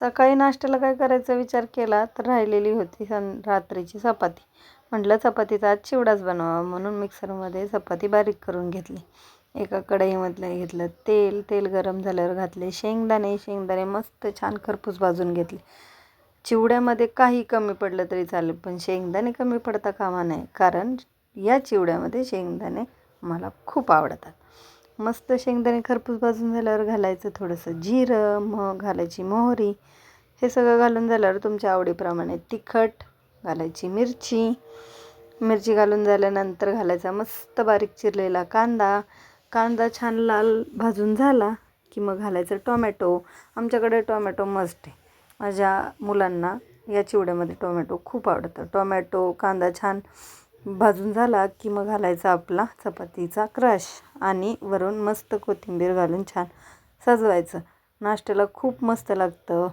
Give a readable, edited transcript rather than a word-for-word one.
सकाळी नाश्त्याला काय करायचा विचार केला तर राहिलेली होती रात्रीची चपाती. म्हटलं चपातीचा आज चिवडाच बनवावा म्हणून मिक्सरमध्ये चपाती बारीक करून घेतली. एका कढईमधलं घेतलं तेल गरम झाल्यावर घातले शेंगदाणे मस्त छान खरपूस भाजून घेतले. चिवड्यामध्ये काही कमी पडलं तरी चालेल पण शेंगदाणे कमी पडता कामा नये, कारण या चिवड्यामध्ये शेंगदाणे मला खूप आवडतात. मस्त शेंगदाणे खरपूस भाजून झाल्यावर घालायचं थोडंसं जिरं, मग घालायची मोहरी. हे सगळं घालून झाल्यावर तुमच्या आवडीप्रमाणे तिखट घालायची, मिरची घालून झाल्यानंतर घालायचा मस्त बारीक चिरलेला कांदा छान लाल भाजून झाला की मग घालायचं टोमॅटो. आमच्याकडे टोमॅटो मस्ट आहे. माझ्या मुलांना या चिवड्यामध्ये टोमॅटो खूप आवडतं. टोमॅटो कांदा छान भाजून झाला की मग घालायचा आपला चपातीचा क्रश आणि वरून मस्त कोथिंबीर घालून छान सजवायचं. नाश्त्याला खूप मस्त लागतं.